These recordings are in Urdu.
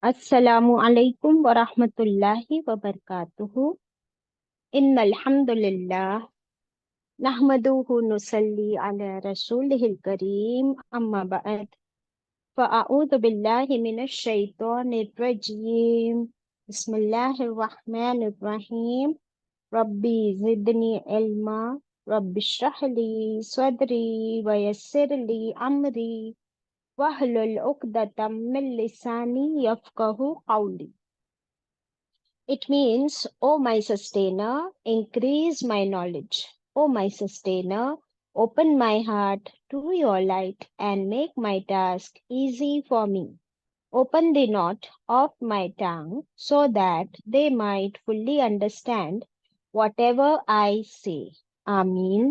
السلام علیکم ورحمۃ اللہ وبرکاتہ۔ ان الحمد للہ نحمدہ نصلی علی رسولہ الکریم، اما بعد فاعوذ باللہ من الشیطان الرجیم، بسم اللہ الرحمن الرحیم۔ ربی زدنی علما، رب اشرح لی صدری ویسر لی امری واحلل عقدۃ من لسانی یفقہوا قولی۔ It means, O my sustainer, increase my knowledge. O my sustainer, open my heart to your light and make my task easy for me. Open the knot of my tongue so that they might fully understand whatever I say. Ameen.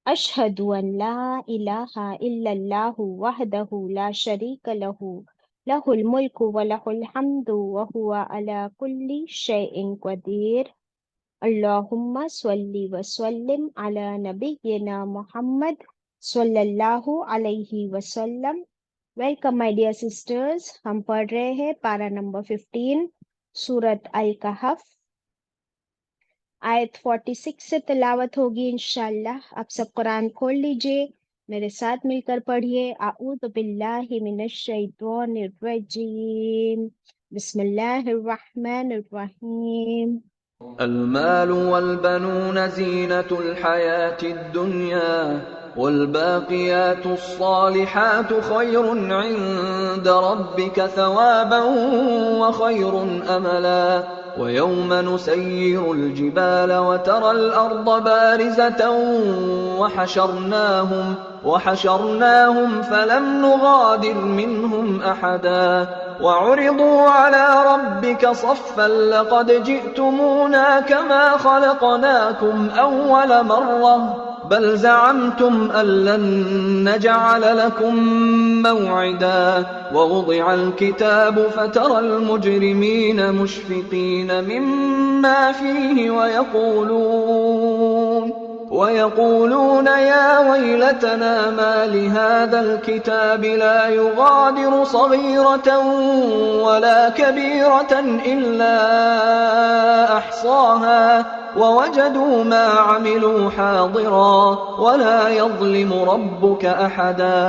أشهد أن لا إله إلا الله وحده لا شريك له له الملك وله الحمد وهو على كل شيء قدير اللهم صل وسلم على نبينا محمد صلی اللہ علیہ وسلم۔ ویلکم مائی ڈیئر سسٹرز، ہم پڑھ رہے ہیں پارہ نمبر 15 سورت الکہف، آیت 46 سے تلاوت ہوگی انشاءاللہ۔ آپ سب قرآن کھول لیجئے، میرے ساتھ مل کر پڑھیے۔ اعوذ باللہ من الشیطان الرجیم، بسم اللہ الرحمن الرحیم۔ المال والبنون زينة الحياة الدنيا والباقيات الصالحات خير عند ربك ثوابا وخير أملا ويوم نسير الجبال وترى الأرض بارزة وحشرناهم فلم نغادر منهم أحدا وعرضوا على ربك صفا لقد جئتمونا كما خلقناكم أول مرة بل زعمتم أن لن نجعل لكم موعدا ووضع الكتاب فترى المجرمين مشفقين مما فيه ويقولون يا ويلتنا ما لهذا الكتاب لا يغادر صغيرة ولا كبيرة إلا أحصاها ووجدوا ما عملوا حاضرا ولا يظلم ربك أحدا۔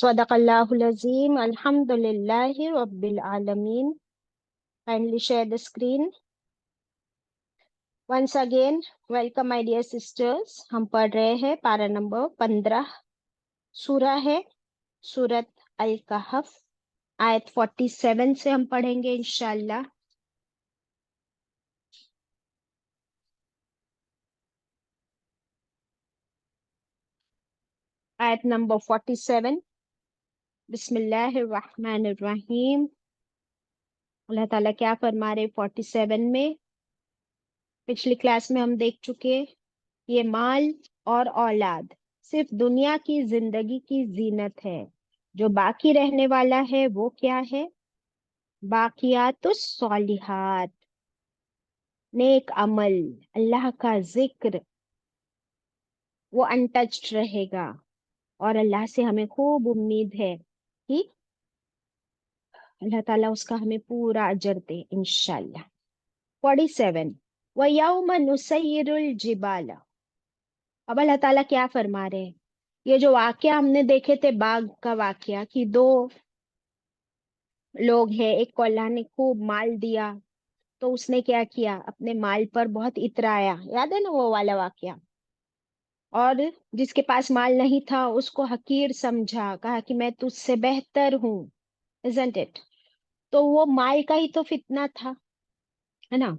صدق اللہ العظیم۔ الحمد للہ رب العالمین۔ Kindly share the screen. Once again, welcome my dear sisters. ہم پڑھ رہے ہیں پارہ نمبر 15، سورہ ہے سورت الکہف، آیت 47 سے ہم پڑھیں گے انشاءاللہ۔ آیت نمبر 47، بسم اللہ الرحمن الرحیم۔ اللہ تعالیٰ کیا فرما رہے 47 میں؟ پچھلی کلاس میں ہم دیکھ چکے، یہ مال اور اولاد صرف دنیا کی زندگی کی زینت ہے، جو باقی رہنے والا ہے وہ کیا ہے؟ باقیات الصالحات، نیک عمل، اللہ کا ذکر، وہ انٹچڈ رہے گا، اور اللہ سے ہمیں خوب امید ہے کہ اللہ تعالیٰ اس کا ہمیں پورا اجر دے انشاءاللہ۔ 47، وَيَوْمَ نُسَيِّرُ الْجِبَالَ۔ اب اللہ تعالیٰ کیا فرما رہے ہیں؟ یہ جو واقعہ ہم نے دیکھے تھے باغ کا واقعہ، کہ دو لوگ ہیں، ایک کو اللہ نے خوب مال دیا تو اس نے کیا کیا، اپنے مال پر بہت اترایا، یاد ہے نا وہ والا واقعہ؟ اور جس کے پاس مال نہیں تھا اس کو حقیر سمجھا، کہا کہ میں تجھ سے بہتر ہوں، isn't it؟ تو وہ مال کا ہی تو فتنہ تھا، ہے نا؟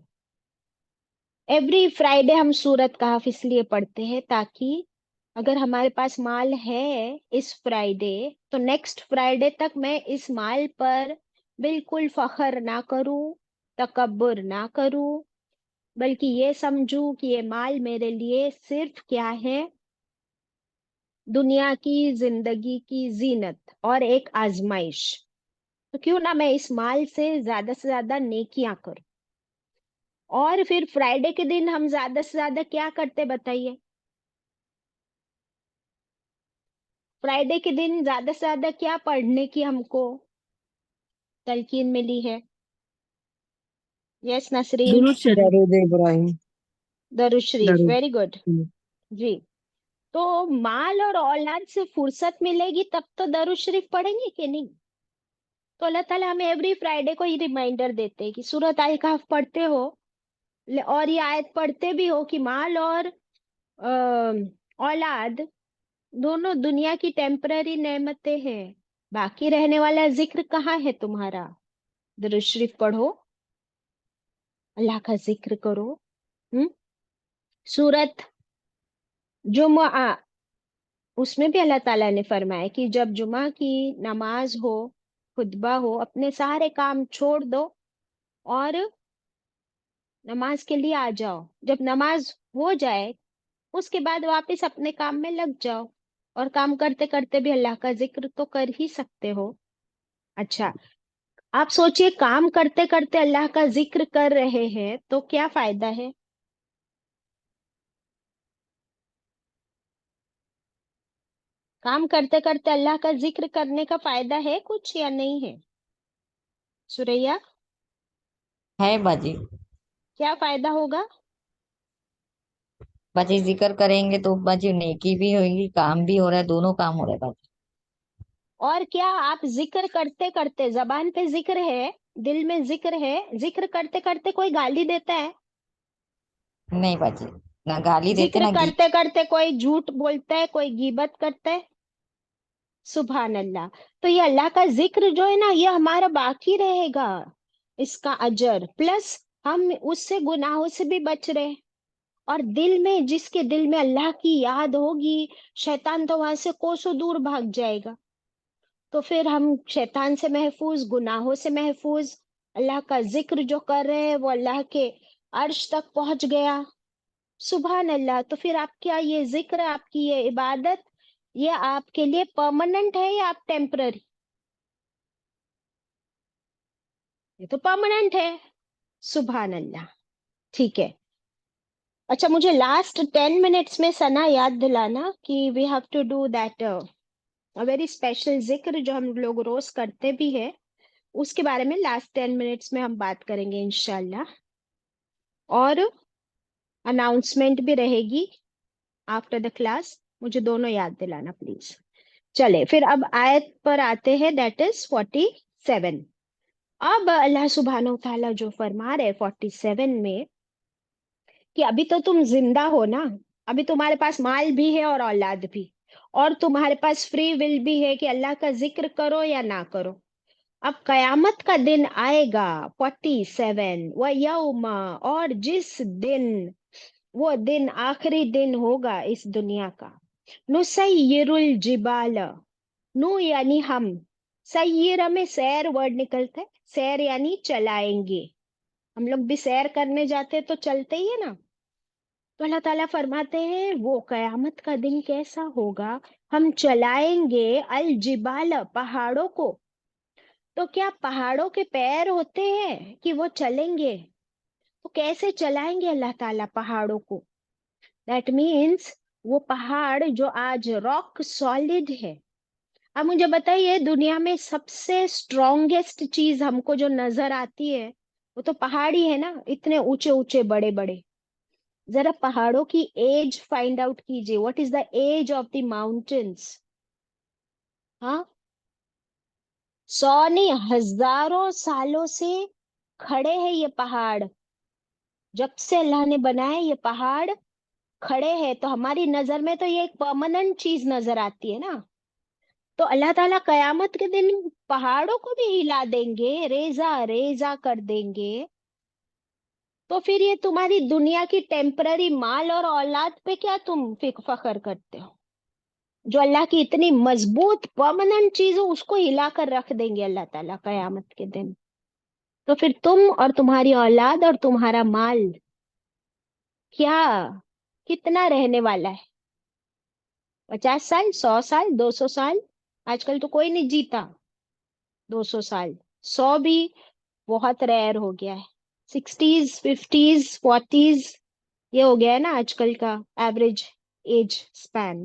ایوری فرائیڈے ہم سورت کہف اس لیے پڑھتے ہیں تاکہ اگر ہمارے پاس مال ہے اس فرائیڈے تو نیکسٹ فرائیڈے تک میں اس مال پر بالکل فخر نہ کروں، تکبر نہ کروں، بلکہ یہ سمجھوں کہ یہ مال میرے لیے صرف کیا ہے، دنیا کی زندگی کی زینت اور ایک آزمائش۔ تو کیوں نہ میں اس مال سے زیادہ نیکیاں کروں۔ اور پھر فرائیڈے کے دن ہم زیادہ سے زیادہ کیا کرتے بتائیے؟ فرائیڈے کے دن زیادہ سے زیادہ کیا پڑھنے کی ہم کو تلقین ملی ہے؟ یس نسرین. درود شریف. درود ابراہیم. درود شریف. درود. Very good. جی تو مال اور اولاد سے فرصت ملے گی تب تو درود شریف پڑھیں گے کہ نہیں؟ تو اللہ تعالیٰ ہمیں ایوری فرائیڈے کو یہ ریمائنڈر دیتے ہیں کہ سورۃ الکہف پڑھتے ہو اور یہ آیت پڑھتے بھی ہو کہ مال اور اولاد دونوں دنیا کی ٹیمپرری نعمتیں ہیں، باقی رہنے والا ذکر کہاں ہے تمہارا؟ درود شریف پڑھو، اللہ کا ذکر کرو. سورت جمعہ اس میں بھی اللہ تعالیٰ نے فرمایا کہ جب جمعہ کی نماز ہو، خطبہ ہو، اپنے سارے کام چھوڑ دو اور نماز کے لیے آ جاؤ. جب نماز ہو جائے اس کے بعد واپس اپنے کام میں لگ جاؤ، اور کام کرتے کرتے بھی اللہ کا ذکر تو کر ہی سکتے ہو. اچھا آپ سوچئے کام کرتے کرتے اللہ کا ذکر کر رہے ہیں تو کیا فائدہ ہے؟ کام کرتے کرتے اللہ کا ذکر کرنے کا فائدہ ہے کچھ یا نہیں ہے؟ سوریا ہے باجی. کیا فائدہ ہوگا؟ باجی ذکر کریں گے تو باجی نیکی بھی ہوئے گی، کام بھی ہو رہا ہے، دونوں کام ہو رہے ہیں باجی. اور کیا آپ ذکر کرتے کرتے، زبان پہ ذکر ہے، دل میں ذکر ہے، ذکر کرتے کرتے کوئی گالی دیتا ہے؟ نہیں باجی، نہ گالی دیتے ذکر نہ کرتے کرتے کوئی جھوٹ بولتا ہے، کوئی غیبت کرتا ہے؟ سبحان اللہ. تو یہ اللہ کا ذکر جو ہے نا یہ ہمارا باقی رہے گا، اس کا اجر پلس ہم اس سے گناہوں سے بھی بچ رہے. اور دل میں، جس کے دل میں اللہ کی یاد ہوگی، شیطان تو وہاں سے کوسوں دور بھاگ جائے گا. تو پھر ہم شیطان سے محفوظ، گناہوں سے محفوظ. اللہ کا ذکر جو کر رہے ہیں وہ اللہ کے عرش تک پہنچ گیا. سبحان اللہ. تو پھر آپ کیا یہ ذکر، آپ کی یہ عبادت، یہ آپ کے لیے پرماننٹ ہے یا آپ ٹیمپرری؟ یہ تو پرماننٹ ہے. سبحان اللہ. ٹھیک ہے. اچھا مجھے لاسٹ 10 منٹس میں ثنا یاد دلانا کہ we have to do that very special ذکر جو ہم لوگ روز کرتے بھی ہے، اس کے بارے میں لاسٹ 10 منٹس میں ہم بات کریں گے انشاءاللہ. اور اناؤنسمنٹ بھی رہے گی آفٹر دا کلاس. مجھے دونوں یاد دلانا پلیز. چلے پھر اب آیت پر آتے ہیں، دیٹ از 47. اب اللہ سبحانہ وتعالیٰ جو فرما رہے 47 میں کہ ابھی تو تم زندہ ہو نا، ابھی تمہارے پاس مال بھی ہے اور اولاد بھی، اور تمہارے پاس فری ول بھی ہے کہ اللہ کا ذکر کرو یا نہ کرو. اب قیامت کا دن آئے گا 47 وَيَوْمَ، اور جس دن، وہ دن آخری دن ہوگا اس دنیا کا. نُسَيِّرُ الْجِبَالَ، نو یعنی ہم، سیرہ میں سیر ورڈ نکلتا ہے، سیر یعنی چلائیں گے. ہم لوگ بھی سیر کرنے جاتے تو چلتے ہی ہے نا. تو اللہ تعالیٰ فرماتے ہیں وہ قیامت کا دن کیسا ہوگا، ہم چلائیں گے الجبال، پہاڑوں کو. تو کیا پہاڑوں کے پیر ہوتے ہیں کہ وہ چلیں گے؟ تو کیسے چلائیں گے اللہ تعالیٰ پہاڑوں کو؟ دیٹ مینس وہ پہاڑ جو آج راک سالڈ ہے. اب مجھے بتائیے دنیا میں سب سے اسٹرانگیسٹ چیز ہم کو جو نظر آتی ہے وہ تو پہاڑ ہی ہے نا، اتنے اونچے اونچے بڑے بڑے. ذرا پہاڑوں کی ایج فائنڈ آؤٹ کیجیے. What is the age of the mountains? ہاں، 100 نہیں، ہزاروں سالوں سے کھڑے ہیں یہ پہاڑ. جب سے اللہ نے بنائے یہ پہاڑ کھڑے ہیں، تو ہماری نظر میں تو یہ ایک پرماننٹ چیز نظر آتی ہے نا. تو اللہ تعالیٰ قیامت کے دن پہاڑوں کو بھی ہلا دیں گے، ریزہ ریزہ کر دیں گے. تو پھر یہ تمہاری دنیا کی ٹیمپرری مال اور اولاد پہ کیا تم فخر کرتے ہو؟ جو اللہ کی اتنی مضبوط پرماننٹ چیز ہو اس کو ہلا کر رکھ دیں گے اللہ تعالیٰ قیامت کے دن. تو پھر تم اور تمہاری اولاد اور تمہارا مال کیا کتنا رہنے والا ہے؟ 50 سال، 100 سال، 200 سال؟ آج کل تو کوئی نہیں جیتا 200 سال. 100 بھی بہت ریئر ہو گیا ہے. 60s 50s 40s یہ ہو گیا ہے نا آج کل کا average age span.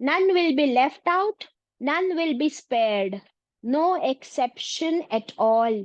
none will be left out, none will be spared, no exception at all।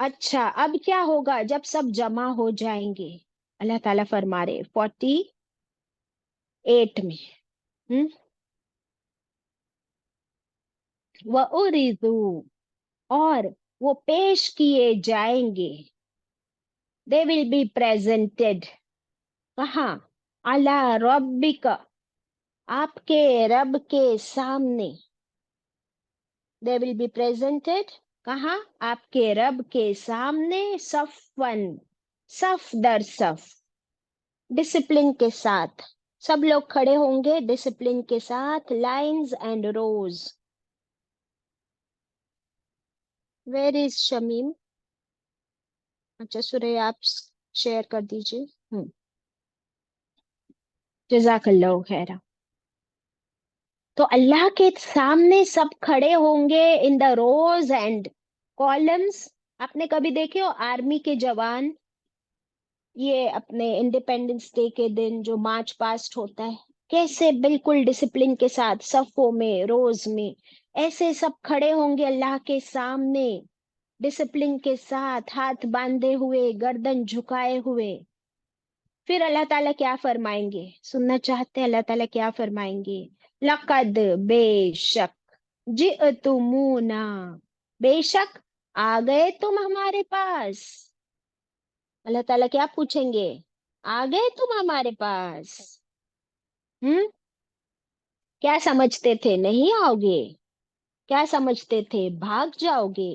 اچھا اب کیا ہوگا جب سب جمع ہو جائیں گے؟ اللہ تعالیٰ فرما رہے 48 میں وَأُرِضُوا، اور وہ پیش کیے جائیں گے، they will be presented، کہاں؟ عَلَى رَبِّكَ، آپ کے رب کے سامنے، they will be presented، کہاں؟ آپ کے رب کے سامنے، صفاً، صف در صف، ڈسپلن کے ساتھ، سب لوگ کھڑے ہوں گے ڈسپلن کے ساتھ، lines and rules. Where is Shamim? اچھا سورہ آپ شیئر کر دیجیے۔ جزاک اللہ خیرہ۔ تو اللہ کے سامنے سب کھڑے ہوں گے ان دا روز اینڈ کالمز۔ آپ نے کبھی دیکھے ہو آرمی کے جوان یہ اپنے انڈیپینڈنس ڈے کے دن جو مارچ پاسٹ ہوتا ہے کیسے بالکل ڈسپلن کے ساتھ صفوں میں روز میں ایسے سب کھڑے ہوں گے اللہ کے سامنے ڈسپلن کے ساتھ، ہاتھ باندھے ہوئے، گردن جھکائے ہوئے۔ پھر اللہ تعالیٰ کیا فرمائیں گے؟ سننا چاہتے ہیں اللہ تعالیٰ کیا فرمائیں گے؟ لقد، بے شک، جئتمونا، بے شک آ گئے تم ہمارے پاس۔ اللہ تعالیٰ کیا پوچھیں گے؟ آ گئے تم ہمارے پاس؟ کیا سمجھتے تھے نہیں آؤ گے؟ کیا سمجھتے تھے بھاگ جاؤ گے؟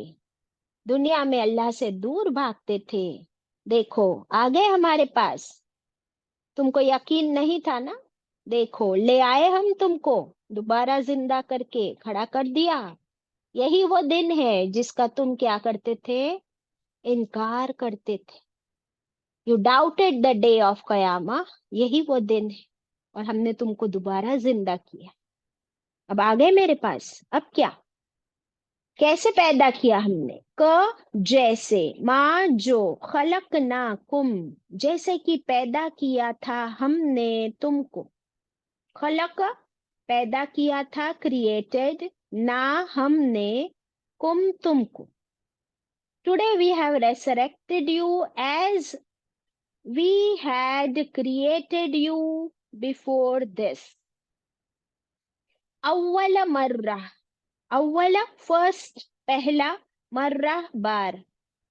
دنیا میں اللہ سے دور بھاگتے تھے، دیکھو آ گئے ہمارے پاس۔ تم کو یقین نہیں تھا نا؟ دیکھو لے آئے ہم تم کو، دوبارہ زندہ کر کے کھڑا کر دیا۔ یہی وہ دن ہے جس کا تم کیا کرتے تھے؟ انکار کرتے تھے۔ یو ڈاؤٹیڈ دا ڈے آف قیامہ، یہی وہ دن ہے، اور ہم نے تم کو دوبارہ زندہ کیا۔ اب آ گئے میرے پاس، اب کیا؟ کیسے پیدا کیا ہم نے؟ جیسے، ماں جو، خلقناکم، جیسے کہ پیدا کیا تھا ہم نے تم کو۔ خلق پیدا کیا تھا، کریٹڈ، نہ ہم نے، کم تم کو۔ Today we have resurrected you as we had created you before this. اول مرہ، اول فرسٹ، پہلا، مرہ بار،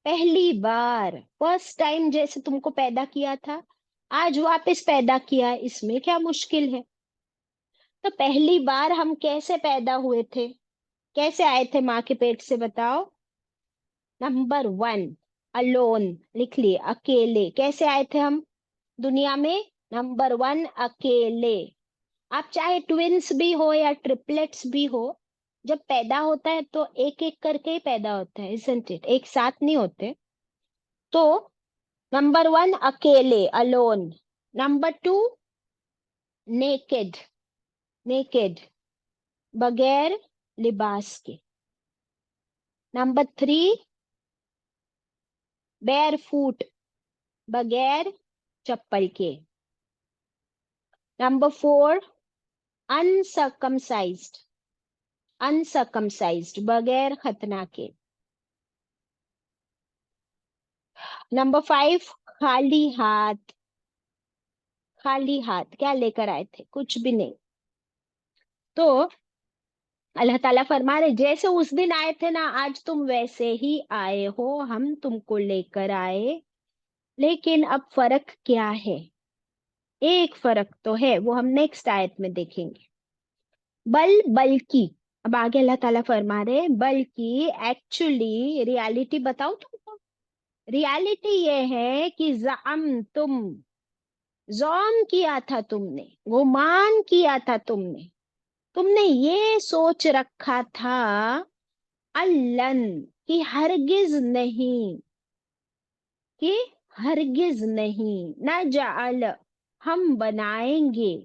پہلی بار، فرسٹ ٹائم جیسے تم کو پیدا کیا تھا آج واپس پیدا کیا، اس میں کیا مشکل ہے؟ تو پہلی بار ہم کیسے پیدا ہوئے تھے؟ کیسے آئے تھے ماں کے پیٹ سے؟ بتاؤ۔ نمبر 1 alone، لکھ لیے، اکیلے۔ کیسے آئے تھے ہم دنیا میں؟ نمبر 1 اکیلے۔ آپ چاہے ٹوینس بھی ہو یا ٹرپلیٹس بھی ہو، جب پیدا ہوتا ہے تو ایک ایک کر کے ہی پیدا ہوتا ہے، isn't it؟ ایک ساتھ نہیں ہوتے۔ تو نمبر 1 اکیلے، alone۔ نمبر 2 نیکڈ، نیکڈ، بغیر لباس کے۔ نمبر 3 بیئر فوٹ، بغیر چپل کے۔ نمبر 4 انسرکمسائزڈ، انسرکمسائزڈ، بغیر ختنہ کے۔ نمبر 5 خالی ہاتھ، خالی ہاتھ، کیا لے کر آئے تھے؟ کچھ بھی نہیں۔ تو اللہ تعالیٰ فرما رہے جیسے اس دن آئے تھے نا، آج تم ویسے ہی آئے ہو، ہم تم کو لے کر آئے۔ لیکن اب فرق کیا ہے؟ ایک فرق تو ہے، وہ ہم نیکسٹ آیت میں دیکھیں گے۔ بلکہ، اب آگے اللہ تعالیٰ فرما رہے بلکہ، ایکچولی ریالٹی بتاؤ تم کو، ریالٹی یہ ہے کہ زعمتم، زوم کیا تھا تم نے، گمان کیا تھا تم نے یہ سوچ رکھا تھا، الن، کہ ہرگز نہیں، کہ ہرگز نہیں، نجعل، ہم بنائیں گے،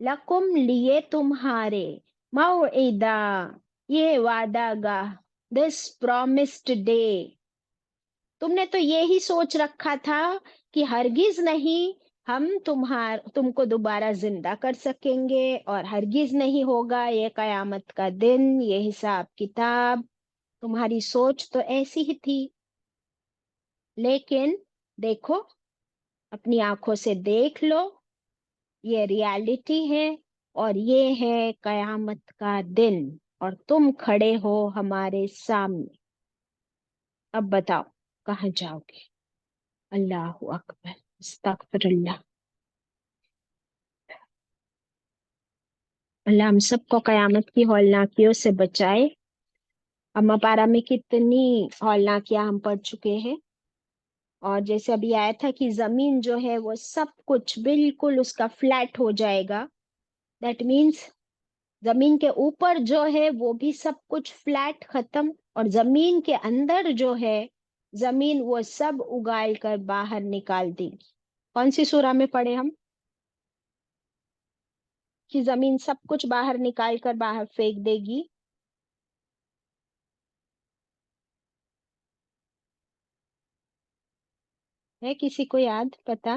لکم، لیے تمہارے، موعدا، یہ وعدہ گاہ، دس پرومسڈ ڈے۔ تم نے تو یہی سوچ رکھا تھا کہ ہرگز نہیں ہم تم کو دوبارہ زندہ کر سکیں گے، اور ہرگز نہیں ہوگا یہ قیامت کا دن، یہ حساب کتاب۔ تمہاری سوچ تو ایسی ہی تھی۔ لیکن دیکھو، اپنی آنکھوں سے دیکھ لو، یہ ریالٹی ہے، اور یہ ہے قیامت کا دن، اور تم کھڑے ہو ہمارے سامنے. اب بتاؤ کہاں جاؤ گے؟ اللہ اکبر، استغفر اللہ. اللہ ہم سب کو قیامت کی ہولناکیوں سے بچائے. اما پارا میں کتنی ہولناکیاں ہم پڑھ چکے ہیں، اور جیسے ابھی آیا تھا کہ زمین جو ہے وہ سب کچھ بالکل اس کا فلیٹ ہو جائے گا. دیٹ مینس زمین کے اوپر جو ہے وہ بھی سب کچھ فلیٹ ختم، اور زمین کے اندر جو ہے زمین وہ سب اگال کر باہر نکال دے گی. کون سی سورہ میں پڑھے ہم کہ زمین سب کچھ باہر نکال کر باہر پھینک دے گی؟ ہے کسی کو یاد پتا؟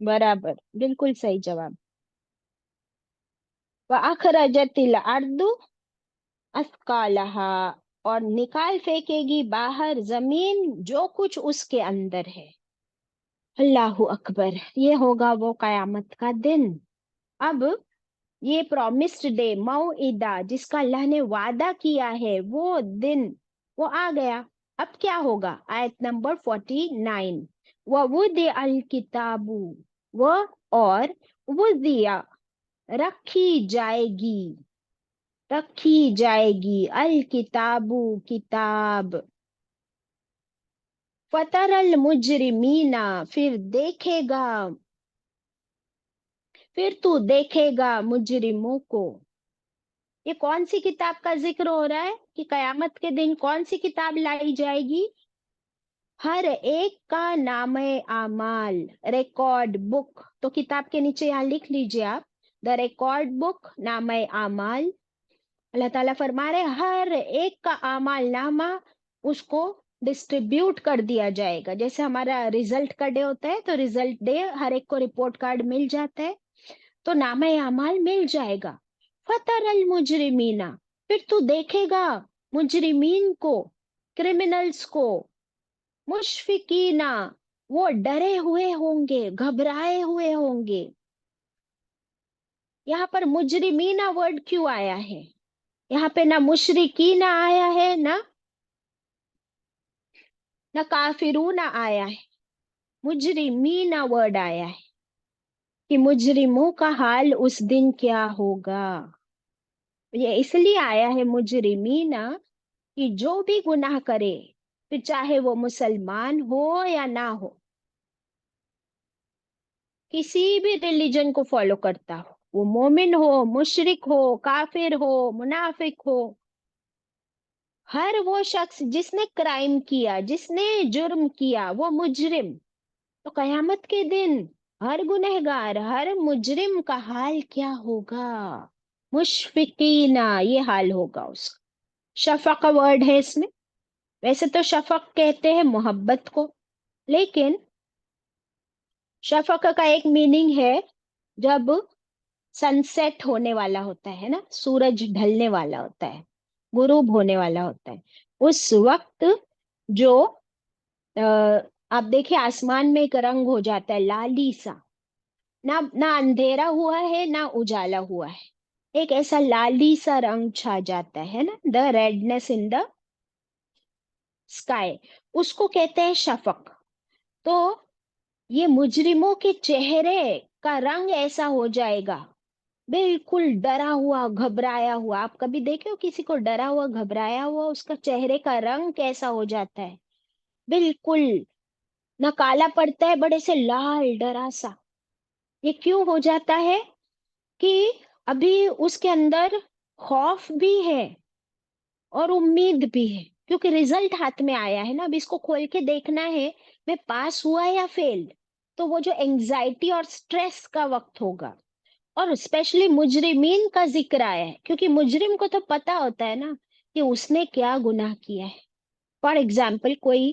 برابر، بالکل صحیح جواب. وَأَخْرَجَتِ الْأَرْضُ أَثْقَالَهَا، اور نکال پھینکے گی باہر زمین جو کچھ اس کے اندر ہے. اللہ اکبر، یہ ہوگا وہ قیامت کا دن. اب یہ پرومسڈ ڈے، موعدہ، جس کا اللہ نے وعدہ کیا ہے، وہ دن وہ آ گیا. اب کیا ہوگا؟ آیت نمبر 49. وَوُضِعَ الْكِتَابُ، وہ اور وُضِعَ رکھی جائے گی، رکھی جائے گی، الکتاب کتاب. فَتَرَ الْمُجْرِمِينَ، پھر تو دیکھے گا مجرموں کو. یہ کون سی کتاب کا ذکر ہو رہا ہے کہ قیامت کے دن کون سی کتاب لائی جائے گی؟ ہر ایک کا نام اعمال، ریکارڈ بک. تو کتاب کے نیچے یہاں لکھ لیجیے آپ، دا ریکارڈ بک، نام اعمال. اللہ تعالیٰ فرما رہے ہر ایک کا اعمال نامہ اس کو ڈسٹریبیوٹ کر دیا جائے گا. جیسے ہمارا ریزلٹ کا ڈے ہوتا ہے تو ریزلٹ ڈے ہر ایک کو رپورٹ کارڈ مل جاتا ہے، تو نامہ اعمال مل جائے گا. فَتَرَ الْمُجْرِمِينَ، پھر تو دیکھے گا مجرمین کو، کرمنلز کو، مشفقین، وہ ڈرے ہوئے ہوں گے، گھبرائے ہوئے ہوں گے. یہاں پر مجرمین ورڈ کیوں آیا ہے؟ یہاں پہ نہ مشرکین آیا ہے، نہ کافرون آیا ہے، مجرمین ورڈ آیا ہے کہ مجرموں کا حال اس دن کیا ہوگا. یہ اس لیے آیا ہے مجرمین کہ جو بھی گناہ کرے، پھر چاہے وہ مسلمان ہو یا نہ ہو، کسی بھی ریلیجن کو فالو کرتا ہو، وہ مومن ہو، مشرک ہو، کافر ہو، منافق ہو، ہر وہ شخص جس نے کرائم کیا، جس نے جرم کیا، وہ مجرم. تو قیامت کے دن ہر گنہگار، ہر مجرم کا حال کیا ہوگا؟ مشفقین، یہ حال ہوگا اس کا. شفق ورڈ ہے اس میں. ویسے تو شفق کہتے ہیں محبت کو، لیکن شفق کا ایک میننگ ہے جب سن سیٹ ہونے والا ہوتا ہے نا، سورج ڈھلنے والا ہوتا ہے، غروب ہونے والا ہوتا ہے، اس وقت جو آپ دیکھیں آسمان میں ایک رنگ ہو جاتا ہے لالی سا، نہ اندھیرا ہوا ہے نہ اجالا ہوا ہے، ایک ایسا لالی سا رنگ چھا جاتا ہے نا، دا ریڈنس ان دا اسکائی، اس کو کہتے ہیں شفق. تو یہ مجرموں کے چہرے کا رنگ ایسا ہو جائے گا، بالکل ڈرا ہوا، گھبرایا ہوا. آپ کبھی دیکھے ہو کسی کو ڈرا ہوا، گھبرایا ہوا، اس کا چہرے کا رنگ کیسا ہو جاتا ہے؟ بالکل نہ کالا پڑتا ہے، بڑے سے لال ڈرا سا. یہ کیوں ہو جاتا ہے؟ کہ ابھی اس کے اندر خوف بھی ہے اور امید بھی ہے، کیونکہ ریزلٹ ہاتھ میں آیا ہے نا. اب اس کو کھول کے دیکھنا ہے میں پاس ہوا یا فیل. تو وہ جو انگزائٹی اور سٹریس کا وقت ہوگا. اور اسپیشلی مجرمین کا ذکر آیا ہے کیونکہ مجرم کو تو پتا ہوتا ہے نا کہ اس نے کیا گناہ کیا ہے. فار ایگزامپل کوئی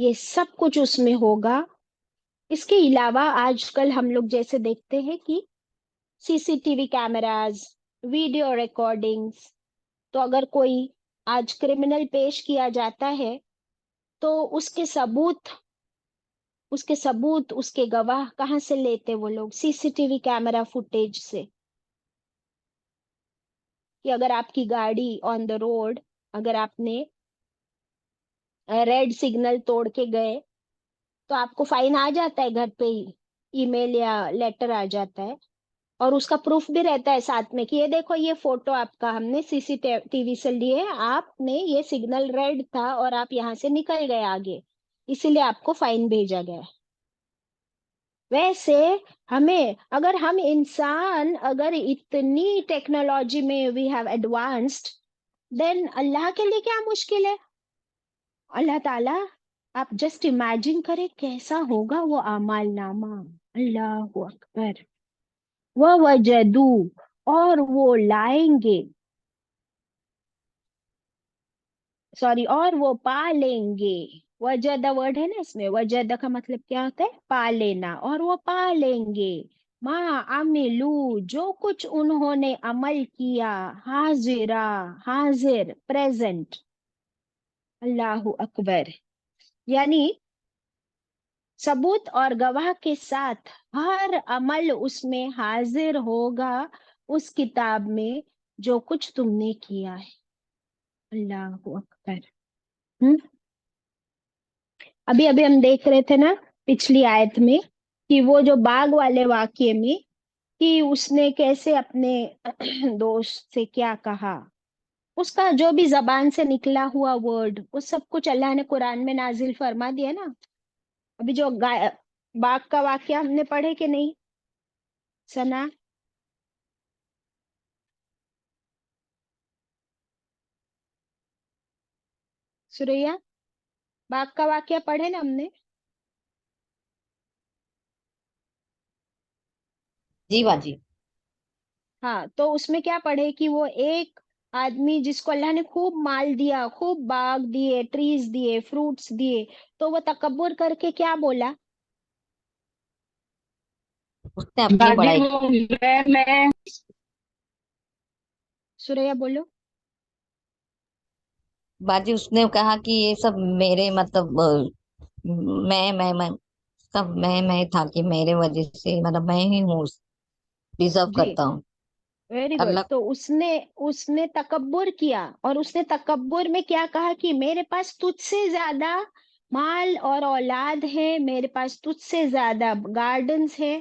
یہ سب کچھ اس میں ہوگا. اس کے علاوہ آج کل ہم لوگ جیسے دیکھتے ہیں کہ C C T V cameras, video recordings, تو اگر کوئی آج کرمنل پیش کیا جاتا ہے تو اس کے ثبوت اس کے گواہ کہاں سے لیتے وہ لوگ؟ C C T V camera footage سے. کہ اگر آپ کی گاڑی آن دا روڈ، اگر آپ نے ریڈ سگنل توڑ کے گئے تو آپ کو فائن آ جاتا ہے گھر پہ ہی، ای میل یا لیٹر آ جاتا ہے، اور اس کا پروف بھی رہتا ہے ساتھ میں کہ یہ دیکھو یہ فوٹو آپ کا ہم نے سی سی ٹی وی سے لیے، آپ نے یہ سگنل ریڈ تھا اور آپ یہاں سے نکل گئے آگے، اسی لیے آپ کو فائن بھیجا گیا. ویسے ہمیں اگر ہم انسان اگر اتنی ٹیکنالوجی میں وی ہیو ایڈوانسڈ، دین اللہ کے لیے کیا مشکل ہے؟ اللہ تعالیٰ آپ جسٹ امیجن کریں کیسا ہوگا وہ اعمال نامہ. اللہ اکبر. وہ وجدو، اور وہ لائیں گے، سوری، اور وہ پا لیں گے. وجدہ ورڈ ہے نا اس میں، وجدہ کا مطلب کیا ہوتا ہے؟ پا لینا. اور وہ پا لیں گے ما عملو، جو کچھ انہوں نے عمل کیا، حاضرہ، حاضر، پریزنٹ. اللہ اکبر. یعنی ثبوت اور گواہ کے ساتھ ہر عمل اس میں حاضر ہوگا، اس کتاب میں جو کچھ تم نے کیا ہے. اللہ اکبر. ہم؟ ابھی ہم دیکھ رہے تھے نا پچھلی آیت میں کہ وہ جو باغ والے واقعے میں کہ اس نے کیسے اپنے دوست سے کیا کہا، اس کا جو بھی زبان سے نکلا ہوا ورڈ، وہ سب کچھ اللہ نے قرآن میں نازل فرما دیا نا. ابھی جو باغ کا واقعہ ہم نے پڑھے کہ نہیں سنا؟ سوریا، باغ کا واقعہ پڑھے نا ہم نے. جی باجی. ہاں، تو اس میں کیا پڑھے کہ وہ ایک آدمی جس کو اللہ نے خوب مال دیا، خوب باغ دیے، ٹریز دیے، فروٹس دیے، تو وہ تکبر کر کے کیا بولا؟ اس نے اپنی باجی بڑائی. وہ میں سوریا بولو. باجی اس نے کہا کہ یہ سب میرے مطلب میں سب میں تھا کہ میرے وجہ سے مطلب میں ہی ہوں، ڈیزرو جی، کرتا ہوں. Very good. اللہ. تو اس نے تکبر کیا، اور اس نے تکبر میں کیا کہا کہ میرے پاس تجھ سے زیادہ مال اور اولاد ہے، میرے پاس تجھ سے زیادہ گارڈنز ہے،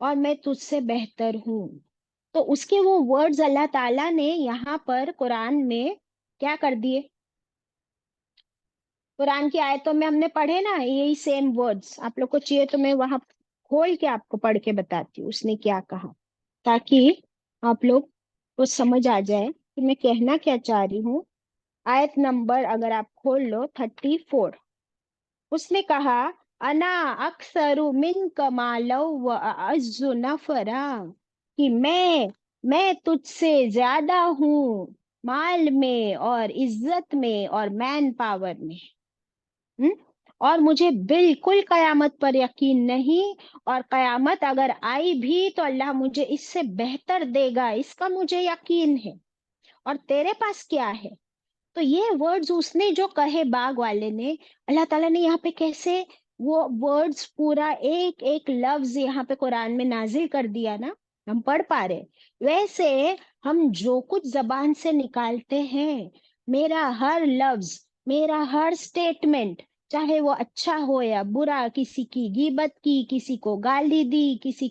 اور میں تجھ سے بہتر ہوں. تو اس کے وہ ورڈز اللہ تعالیٰ نے یہاں پر قرآن میں کیا کر دیے؟ قرآن کی آیتوں میں ہم نے پڑھے نا یہی سیم ورڈز. آپ لوگ کو چاہیے تو میں وہاں کھول کے آپ کو پڑھ کے بتاتی ہوں اس نے کیا کہا، تاکہ آپ لوگ کو سمجھ آ جائے کہ میں کہنا کیا چاہ رہی ہوں. آیت نمبر اگر آپ کھول لو 34، اس نے کہا انا اکثر من کمالا و اعز نفرا، کہ میں تجھ سے زیادہ ہوں مال میں اور عزت میں اور مین پاور میں. اور مجھے بالکل قیامت پر یقین نہیں، اور قیامت اگر آئی بھی تو اللہ مجھے اس سے بہتر دے گا، اس کا مجھے یقین ہے. اور تیرے پاس کیا ہے؟ تو یہ ورڈز اس نے جو کہے باغ والے نے، اللہ تعالیٰ نے یہاں پہ کیسے وہ ورڈز پورا ایک ایک لفظ یہاں پہ قرآن میں نازل کر دیا نا، ہم پڑھ پا رہے. ویسے ہم جو کچھ زبان سے نکالتے ہیں، میرا ہر لفظ، میرا ہر سٹیٹمنٹ، چاہے وہ اچھا ہو یا برا، کسی کی غیبت کی، کسی کو گالی دی، کسی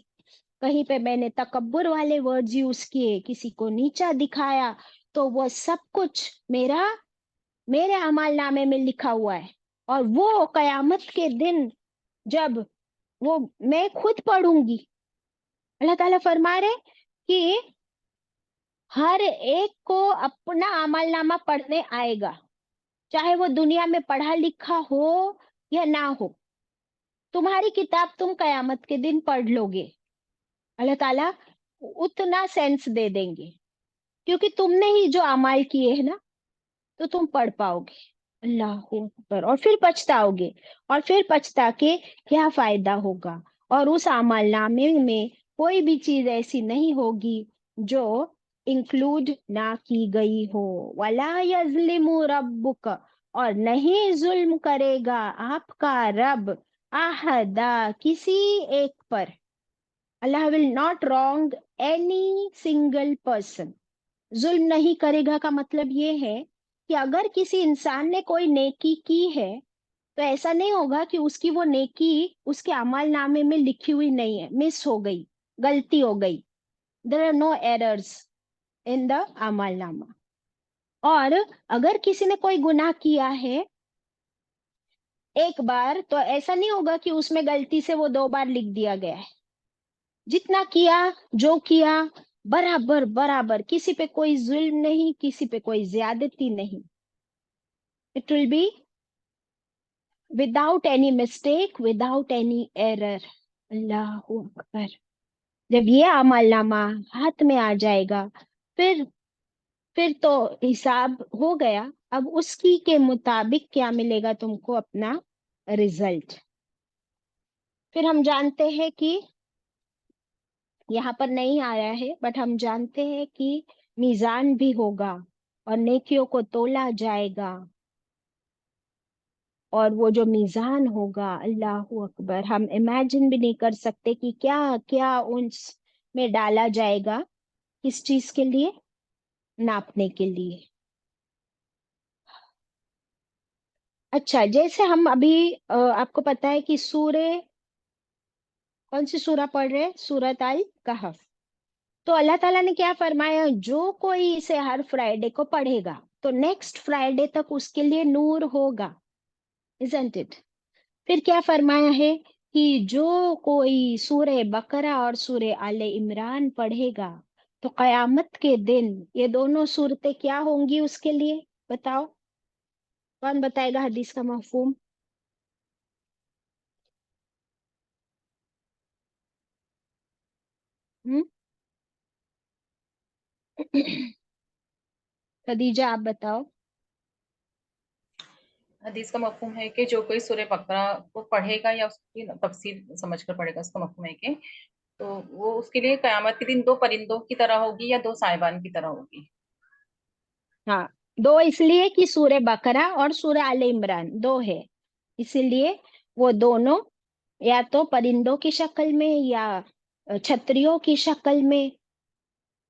کہیں پہ میں نے تکبر والے ورڈز یوز کیے، کسی کو نیچا دکھایا، تو وہ سب کچھ میرے اعمال نامے میں لکھا ہوا ہے. اور وہ قیامت کے دن جب وہ میں خود پڑھوں گی، اللہ تعالیٰ فرما رہے کہ ہر ایک کو اپنا عمل نامہ پڑھنے آئے گا، چاہے وہ دنیا میں پڑھا لکھا ہو یا نہ ہو. تمہاری کتاب تم قیامت کے دن پڑھ لو گے، اللہ تعالیٰ اتنا سینس دے دیں گے، کیونکہ تم نے ہی جو اعمال کیے ہیں نا تو تم پڑھ پاؤ گے. اللہ اکبر. اور پھر پچھتاؤ گے, اور پھر پچھتا کے کیا فائدہ ہوگا. اور اس اعمال نامے میں کوئی بھی چیز ایسی نہیں ہوگی جو انکلوڈ نہ کی گئی ہو. ولا یظلم ربک, اور نہیں ظلم کرے گا آپ کا رب, احدا, کسی ایک پر. اللہ will not wrong any single person. ظلم نہیں کرے گا کا مطلب یہ ہے کہ اگر کسی انسان نے کوئی نیکی کی ہے تو ایسا نہیں ہوگا کہ اس کی وہ نیکی اس کے اعمال نامے میں لکھی ہوئی نہیں ہے, مس ہو گئی, غلطی ہو گئی. There are know errors in دا اعمال نامہ. اور اگر کسی نے کوئی گناہ کیا ہے ایک بار تو ایسا نہیں ہوگا کہ اس میں غلطی سے وہ 2 بار لکھ دیا گیا ہے. جتنا کیا, جو کیا, برابر برابر, کسی پہ کوئی ظلم نہیں, کسی پہ کوئی زیادتی نہیں. It will be without any mistake, without any error. اللہ اکبر. جب یہ عمل نامہ ہاتھ میں آ جائے گا پھر تو حساب ہو گیا. اب اس کی کے مطابق کیا ملے گا تم کو, اپنا رزلٹ. پھر ہم جانتے ہیں کہ یہاں پر نہیں آیا ہے بٹ ہم جانتے ہیں کہ میزان بھی ہوگا اور نیکیوں کو تولا جائے گا. اور وہ جو میزان ہوگا, اللہ اکبر, ہم امیجن بھی نہیں کر سکتے کہ کیا کیا انس میں ڈالا جائے گا. کس چیز کے لیے؟ ناپنے کے لیے. اچھا, جیسے ہم ابھی آپ کو پتا ہے کہ سورہ, کون سی سورہ پڑھ رہے, سورۃ الکہف. تو اللہ تعالیٰ نے کیا فرمایا, جو کوئی اسے ہر فرائیڈے کو پڑھے گا تو نیکسٹ فرائیڈے تک اس کے لیے نور ہوگا. isn't it؟ پھر کیا فرمایا ہے کہ جو کوئی سورہ بقرہ اور سورہ آل عمران پڑھے گا تو قیامت کے دن یہ دونوں صورتیں کیا ہوں گی اس کے لیے؟ بتاؤ, کون بتائے گا حدیث کا مفہوم؟ ہم؟ خدیجہ آپ بتاؤ. حدیث کا مفہوم ہے کہ جو کوئی سورہ بقرہ کو پڑھے گا یا اس کی تفسیر سمجھ کر پڑھے گا, اس کا مفہوم ہے کہ تو وہ اس کے لیے قیامت کے دن 2 پرندوں کی طرح ہوگی یا 2 سائبان کی طرح ہوگی. ہاں, 2 اس لیے کہ سورہ بقرہ اور سورہ آل عمران 2 ہے, اسی لیے وہ دونوں یا تو پرندوں کی شکل میں یا چھتریوں کی شکل میں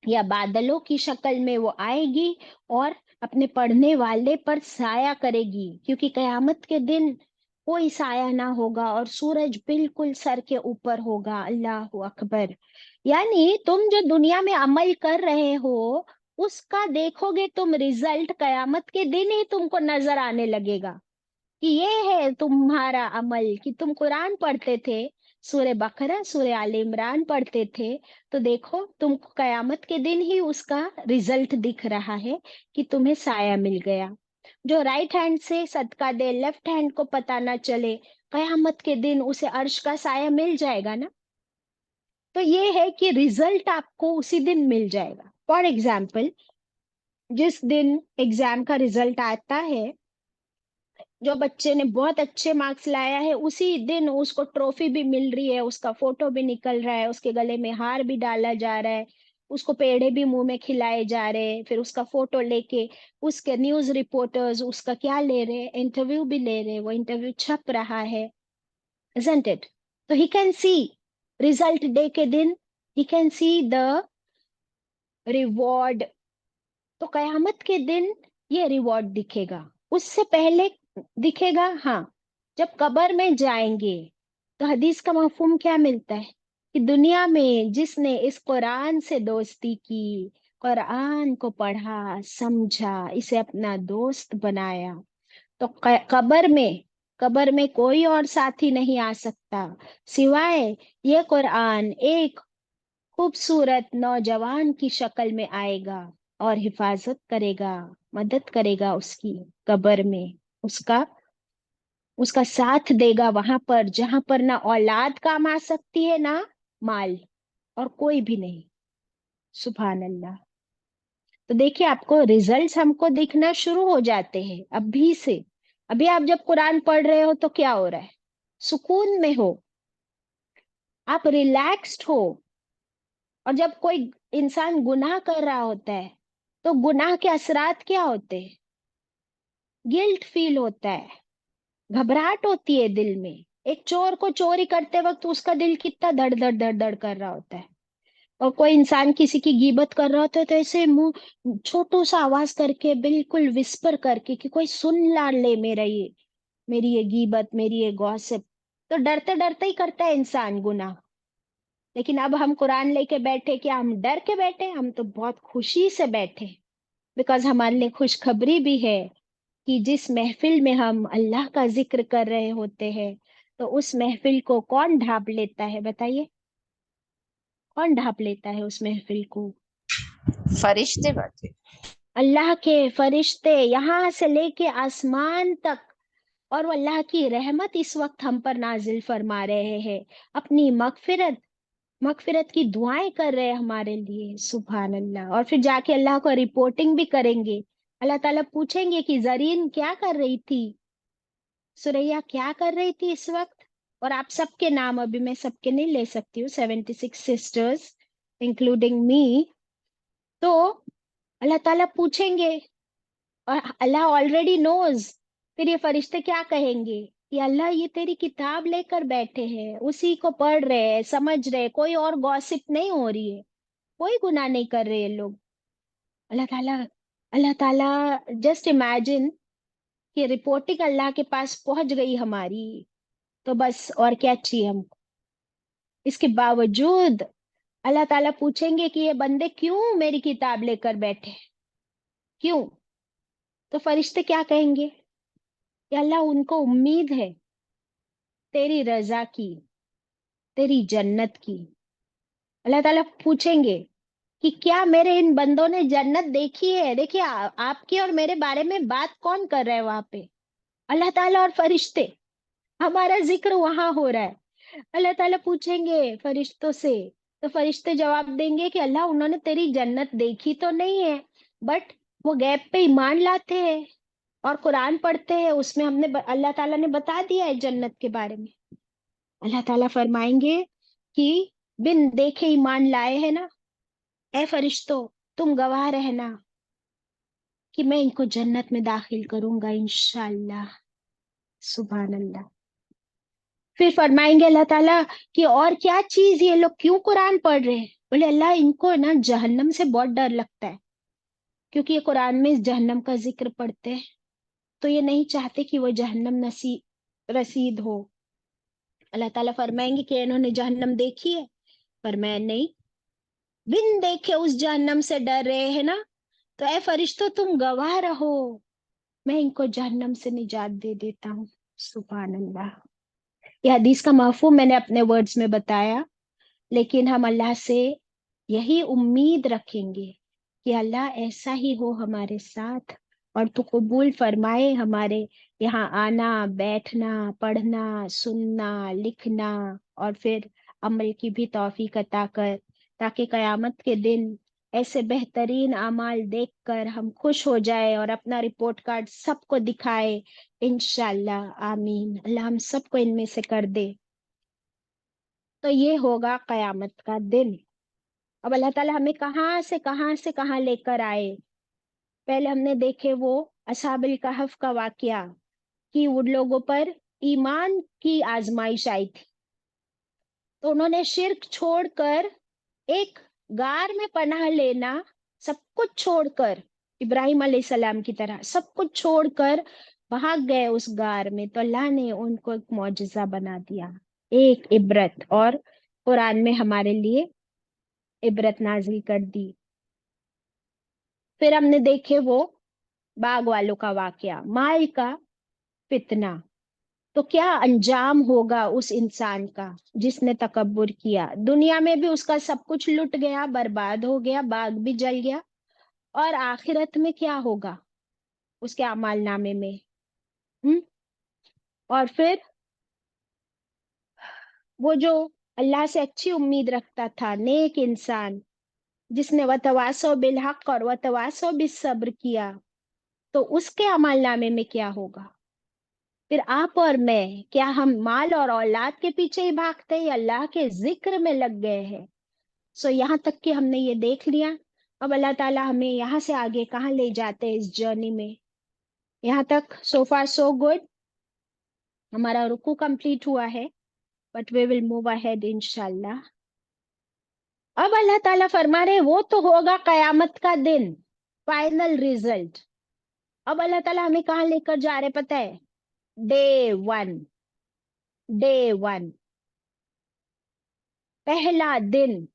یا بادلوں کی شکل میں وہ آئے گی اور اپنے پڑھنے والے پر سایہ کرے گی, کیونکہ قیامت کے دن کوئی سایہ نہ ہوگا اور سورج بالکل سر کے اوپر ہوگا. اللہ اکبر. یعنی تم جو دنیا میں عمل کر رہے ہو اس کا دیکھو گے تم رزلٹ قیامت کے دن ہی تم کو نظر آنے لگے گا کہ یہ ہے تمہارا عمل. کہ تم قرآن پڑھتے تھے, سورہ بقرہ سورہ آل عمران پڑھتے تھے, تو دیکھو تم کو قیامت کے دن ہی اس کا رزلٹ دکھ رہا ہے کہ تمہیں سایہ مل گیا. جو رائٹ ہینڈ سے صدقہ دے, لیفٹ ہینڈ کو پتہ نہ چلے, قیامت کے دن اسے عرش کا سایہ مل جائے گا نا. تو یہ ہے کہ رزلٹ آپ کو اسی دن مل جائے گا. فار ایگزامپل, جس دن ایگزام کا رزلٹ آتا ہے, جو بچے نے بہت اچھے مارکس لایا ہے اسی دن اس کو ٹرافی بھی مل رہی ہے, اس کا فوٹو بھی نکل رہا ہے, اس کے گلے میں ہار بھی ڈالا جا رہا ہے, اس کو پیڑے بھی منہ میں کھلائے جا رہے ہیں, پھر اس کا فوٹو لے کے اس کے نیوز رپورٹرز اس کا کیا لے رہے, انٹرویو بھی لے رہے, وہ انٹرویو چھپ رہا ہے. isn't it؟ تو he can see result day کے دن he can see the reward. تو قیامت کے دن یہ ریوارڈ دکھے گا. اس سے پہلے دکھے گا ہاں جب قبر میں جائیں گے. تو حدیث کا مفہوم کیا ملتا ہے کہ دنیا میں جس نے اس قرآن سے دوستی کی, قرآن کو پڑھا, سمجھا, اسے اپنا دوست بنایا, تو قبر میں کوئی اور ساتھی نہیں آ سکتا سوائے یہ قرآن ایک خوبصورت نوجوان کی شکل میں آئے گا اور حفاظت کرے گا, مدد کرے گا اس کی قبر میں, اس کا ساتھ دے گا وہاں پر جہاں پر نہ اولاد کام آ سکتی ہے نہ مال, اور کوئی بھی نہیں. سبحان اللہ. تو دیکھیے آپ کو ریزلٹس ہم کو دکھنا شروع ہو جاتے ہیں ابھی سے. ابھی آپ جب قرآن پڑھ رہے ہو تو کیا ہو رہا ہے؟ سکون میں ہو، آپ ریلیکسڈ ہو. اور جب کوئی انسان گناہ کر رہا ہوتا ہے تو گناہ کے اثرات کیا ہوتے ہیں؟ گلٹ فیل ہوتا ہے، گھبراہٹ ہوتی ہے دل میں. ایک چور کو چوری کرتے وقت اس کا دل کتنا دڑ دڑ دڑ دڑ کر رہا ہوتا ہے. اور کوئی انسان کسی کی غیبت کر رہا ہوتا ہے تو ایسے منہ چھوٹو سا آواز کر کے، بالکل وسپر کر کے کہ کوئی سن لا لے میری یہ غیبت، میری یہ گوسپ. تو ڈرتے ڈرتے ہی کرتا ہے انسان گناہ. لیکن اب ہم قرآن لے کے بیٹھے، کیا ہم ڈر کے بیٹھے؟ ہم تو بہت خوشی سے بیٹھے، بیکاز ہمارے لیے خوشخبری بھی ہے کہ جس محفل میں ہم اللہ کا ذکر کر رہے ہوتے ہیں تو اس محفل کو کون ڈھانپ لیتا ہے؟ بتائیے، کون ڈھانپ لیتا ہے اس محفل کو؟ فرشتے بیٹھے. اللہ کے فرشتے یہاں سے لے کے آسمان تک. اور وہ اللہ کی رحمت اس وقت ہم پر نازل فرما رہے ہیں، اپنی مغفرت کی دعائیں کر رہے ہیں ہمارے لیے. سبحان اللہ. اور پھر جا کے اللہ کو رپورٹنگ بھی کریں گے. اللہ تعالیٰ پوچھیں گے کہ زرین کیا کر رہی تھی، سوریا کیا کر رہی تھی اس وقت. اور آپ سب کے نام ابھی میں سب کے نہیں لے سکتی ہوں، 76 سسٹرز انکلوڈنگ می. تو اللہ تعالیٰ پوچھیں گے، اور اللہ آلریڈی نوز. پھر یہ فرشتے کیا کہیں گے کہ اللہ یہ تیری کتاب لے کر بیٹھے ہیں، اسی کو پڑھ رہے ہیں، سمجھ رہے، کوئی اور گوسپ نہیں ہو رہی ہے، کوئی گناہ نہیں کر رہے یہ لوگ. اللہ تعالیٰ جسٹ امیجن کہ رپورٹنگ اللہ کے پاس پہنچ گئی ہماری، تو بس اور کیا چاہیے ہم کو. اس کے باوجود اللہ تعالیٰ پوچھیں گے کہ یہ بندے کیوں میری کتاب لے کر بیٹھے، کیوں؟ تو فرشتے کیا کہیں گے کہ اللہ ان کو امید ہے تیری رضا کی، تیری جنت کی. اللہ تعالیٰ پوچھیں گے کہ کیا میرے ان بندوں نے جنت دیکھی ہے؟ دیکھیے آپ کی اور میرے بارے میں بات کون کر رہا ہے وہاں پہ؟ اللہ تعالیٰ اور فرشتے. ہمارا ذکر وہاں ہو رہا ہے. اللہ تعالیٰ پوچھیں گے فرشتوں سے، تو فرشتے جواب دیں گے کہ اللہ انہوں نے تیری جنت دیکھی تو نہیں ہے، بٹ وہ غیب پہ ایمان لاتے ہیں اور قرآن پڑھتے ہیں، اس میں ہم نے اللہ تعالیٰ نے بتا دیا ہے جنت کے بارے میں. اللہ تعالیٰ فرمائیں گے کہ بن دیکھے ایمان لائے ہیں نا، اے فرشتوں تم گواہ رہنا کہ میں ان کو جنت میں داخل کروں گا انشاءاللہ. سبحان اللہ. پھر فرمائیں گے اللہ تعالیٰ کہ اور کیا چیز، یہ لوگ کیوں قرآن پڑھ رہے ہیں؟ بولے اللہ ان کو نا جہنم سے بہت ڈر لگتا ہے، کیونکہ یہ قرآن میں جہنم کا ذکر پڑھتے ہیں، تو یہ نہیں چاہتے کہ وہ جہنم رسید ہو. اللہ تعالیٰ فرمائیں گے کہ انہوں نے جہنم دیکھی ہے؟ فرمایا نہیں. بن دیکھے اس جہنم سے ڈر رہے ہیں نا، تو اے فرشتوں تم گواہ رہو، میں ان کو جہنم سے نجات دے دیتا ہوں. سبحان اللہ. یہ حدیث کا مفہوم میں نے اپنے ورڈز میں بتایا، لیکن ہم اللہ سے یہی امید رکھیں گے کہ اللہ ایسا ہی ہو ہمارے ساتھ، اور تو قبول فرمائے ہمارے یہاں آنا، بیٹھنا، پڑھنا، سننا، لکھنا، اور پھر عمل کی بھی توفیق عطا کر، تاکہ قیامت کے دن ایسے بہترین اعمال دیکھ کر ہم خوش ہو جائے اور اپنا رپورٹ کارڈ سب کو دکھائے انشاءاللہ. آمین. اللہ ہم سب کو ان میں سے کر دے. تو یہ ہوگا قیامت کا دن. اب اللہ تعالیٰ ہمیں کہاں لے کر آئے. پہلے ہم نے دیکھے وہ اصحاب الکہف کا واقعہ کہ ان لوگوں پر ایمان کی آزمائش آئی تھی، تو انہوں نے شرک چھوڑ کر ایک غار میں پناہ لینا، سب کچھ چھوڑ کر، ابراہیم علیہ السلام کی طرح سب کچھ چھوڑ کر بھاگ گئے اس غار میں. تو اللہ نے ان کو ایک معجزہ بنا دیا، ایک عبرت، اور قرآن میں ہمارے لیے عبرت نازل کر دی. پھر ہم نے دیکھے وہ باغ والوں کا واقعہ، مال کا فتنہ. تو کیا انجام ہوگا اس انسان کا جس نے تکبر کیا؟ دنیا میں بھی اس کا سب کچھ لٹ گیا، برباد ہو گیا، باغ بھی جل گیا. اور آخرت میں کیا ہوگا اس کے اعمال نامے میں؟ اور پھر وہ جو اللہ سے اچھی امید رکھتا تھا، نیک انسان جس نے وتواصوا بالحق اور وتواصوا بالصبر کیا، تو اس کے عمل نامے میں کیا ہوگا؟ پھر آپ اور میں کیا ہم مال اور اولاد کے پیچھے ہی بھاگتے ہیں یا اللہ کے ذکر میں لگ گئے ہیں؟ سو یہاں تک کہ ہم نے یہ دیکھ لیا. اب اللہ تعالیٰ ہمیں یہاں سے آگے کہاں لے جاتے ہیں اس جرنی میں. یہاں تک سو فار سو گڈ. ہمارا رکو کمپلیٹ ہوا ہے but we will move ahead انشاءاللہ. اب اللہ تعالیٰ فرما رہے وہ تو ہوگا قیامت کا دن، فائنل ریزلٹ. اب اللہ تعالیٰ ہمیں کہاں لے کر جا رہے پتہ ہے؟ Day one. ڈے ون، پہلا دن